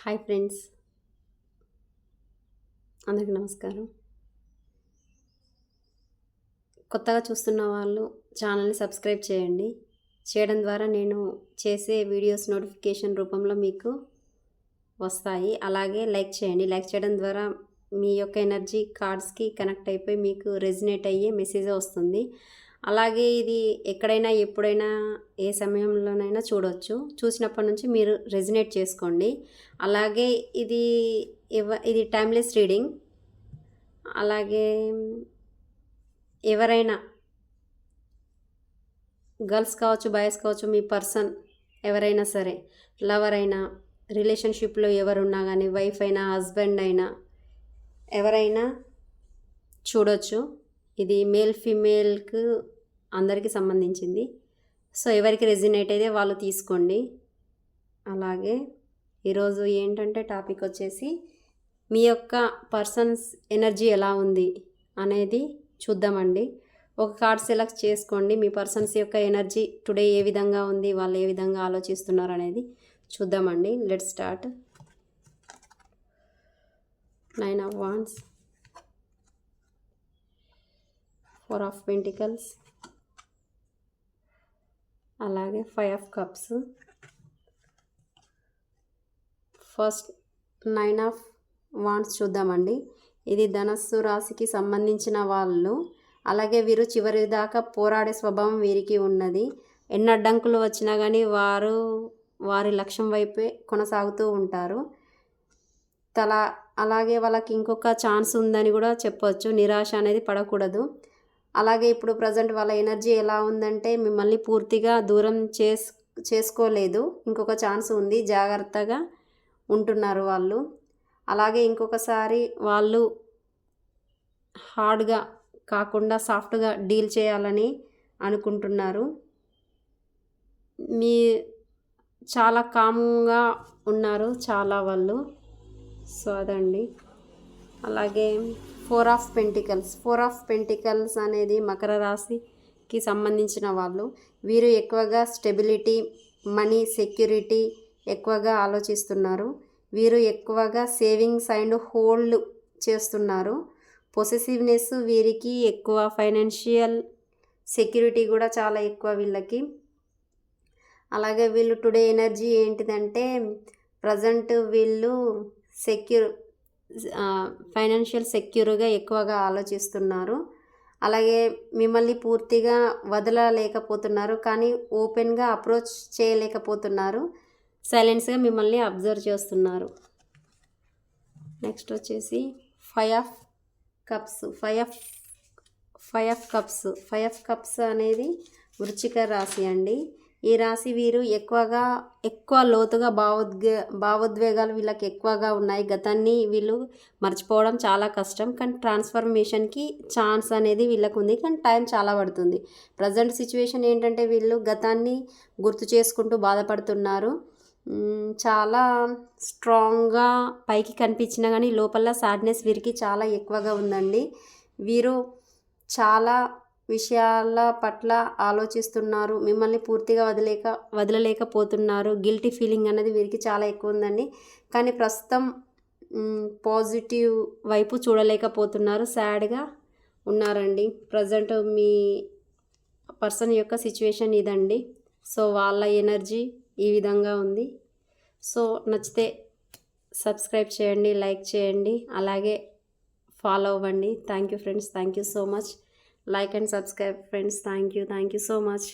Hi friends, అందరికీ నమస్కారం. కొత్తగా చూస్తున్న వాళ్ళు ఛానల్ని సబ్స్క్రైబ్ చేయండి. చేయడం ద్వారా నేను చేసే వీడియోస్ నోటిఫికేషన్ రూపంలో మీకు వస్తాయి. అలాగే లైక్ చేయండి. లైక్ చేయడం ద్వారా మీ యొక్క ఎనర్జీ కార్డ్స్కి కనెక్ట్ అయిపోయి మీకు రెజినేట్ అయ్యే మెసేజ్ వస్తుంది. అలాగే ఇది ఎక్కడైనా ఎప్పుడైనా ఏ సమయంలోనైనా చూడవచ్చు. చూసినప్పటి నుంచి మీరు రెజినేట్ చేసుకోండి. అలాగే ఇది టైమ్లెస్ రీడింగ్. అలాగే ఎవరైనా గర్ల్స్ కావచ్చు, బాయ్స్ కావచ్చు, మీ పర్సన్ ఎవరైనా సరే, లవర్ అయినా, రిలేషన్షిప్లో ఎవరున్నా కానీ, వైఫ్ అయినా, హస్బెండ్ అయినా, ఎవరైనా చూడొచ్చు. ఇది మేల్ ఫీమేల్కి అందరికీ సంబంధించింది. సో ఎవరికి రెజినేట్ అయితే వాళ్ళు తీసుకోండి. అలాగే ఈరోజు ఏంటంటే టాపిక్ వచ్చేసి మీ యొక్క పర్సన్స్ ఎనర్జీ ఎలా ఉంది అనేది చూద్దామండి. ఒక కార్డ్ సెలెక్ట్ చేసుకోండి. మీ పర్సన్స్ యొక్క ఎనర్జీ టుడే ఏ విధంగా ఉంది, వాళ్ళు ఏ విధంగా ఆలోచిస్తున్నారు అనేది చూద్దామండి. Let's start. 9 of Wands, 4 of Pentacles, అలాగే 5 of Cups. First 9 of Wands చూద్దామండి. ఇది ధనస్సు రాశికి సంబంధించిన వాళ్ళు. అలాగే వీరు చివరి దాకా పోరాడే స్వభావం వీరికి ఉన్నది. ఎన్ని అడ్డంకులు వచ్చినా కానీ వారి లక్ష్యం వైపే కొనసాగుతూ ఉంటారు. అలాగే వాళ్ళకి ఇంకొక ఛాన్స్ ఉందని కూడా చెప్పవచ్చు. నిరాశ అనేది పడకూడదు. అలాగే ఇప్పుడు ప్రజెంట్ వాళ్ళ ఎనర్జీ ఎలా ఉందంటే మిమ్మల్ని పూర్తిగా దూరం చేసుకోలేదు. ఇంకొక ఛాన్స్ ఉంది. జాగ్రత్తగా ఉంటున్నారు వాళ్ళు. అలాగే ఇంకొకసారి వాళ్ళు హార్డ్గా కాకుండా సాఫ్ట్గా డీల్ చేయాలని అనుకుంటున్నారు. చాలా కామ్గా ఉన్నారు చాలా వాళ్ళు. సో అదండి. అలాగే 4 of Pentacles. 4 of Pentacles అనేది మకర రాశికి సంబంధించిన వాళ్ళు. వీరు ఎక్కువగా స్టెబిలిటీ, మనీ, సెక్యూరిటీ ఎక్కువగా ఆలోచిస్తున్నారు. వీరు ఎక్కువగా సేవింగ్స్ అండ్ హోల్డ్ చేస్తున్నారు. పొసెసివ్నెస్ వీరికి ఎక్కువ. ఫైనాన్షియల్ సెక్యూరిటీ కూడా చాలా ఎక్కువ వీళ్ళకి. అలాగే వీళ్ళు టుడే ఎనర్జీ ఏంటిదంటే ప్రజెంట్ వీళ్ళు ఫైనాన్షియల్ సెక్యూర్గా ఎక్కువగా ఆలోచిస్తున్నారు. అలాగే మిమ్మల్ని పూర్తిగా వదలలేకపోతున్నారు, కానీ ఓపెన్గా అప్రోచ్ చేయలేకపోతున్నారు. సైలెన్స్గా మిమ్మల్ని అబ్జర్వ్ చేస్తున్నారు. నెక్స్ట్ వచ్చేసి 5 of Cups. 5 of Cups అనేది వృశ్చిక రాశి అండి. ఈ రాశి వీరు ఎక్కువ లోతుగా భావోద్వేగాలు వీళ్ళకి ఎక్కువగా ఉన్నాయి. గతాన్ని వీళ్ళు మర్చిపోవడం చాలా కష్టం, కానీ ట్రాన్స్ఫర్మేషన్కి ఛాన్స్ అనేది వీళ్ళకు ఉంది, కానీ టైం చాలా పడుతుంది. ప్రజెంట్ సిచ్యువేషన్ ఏంటంటే వీళ్ళు గతాన్ని గుర్తు చేసుకుంటూ బాధపడుతున్నారు. చాలా స్ట్రాంగ్గా పైకి కనిపించినా కానీ లోపల సాడ్నెస్ వీరికి చాలా ఎక్కువగా ఉందండి. వీరు చాలా విషయాల పట్ల ఆలోచిస్తున్నారు. మిమ్మల్ని పూర్తిగా వదలలేకపోతున్నారు. గిల్టీ ఫీలింగ్ అనేది వీరికి చాలా ఎక్కువ ఉందండి. కానీ ప్రస్తుతం పాజిటివ్ వైపు చూడలేకపోతున్నారు. సాడ్గా ఉన్నారండి. ప్రజెంట్ మీ పర్సన్ యొక్క సిచ్యువేషన్ ఇదండి. సో వాళ్ళ ఎనర్జీ ఈ విధంగా ఉంది. సో నచ్చితే సబ్స్క్రైబ్ చేయండి, లైక్ చేయండి, అలాగే ఫాలో అవ్వండి. Thank you friends. Thank you so much. Like and subscribe friends. Thank you so much.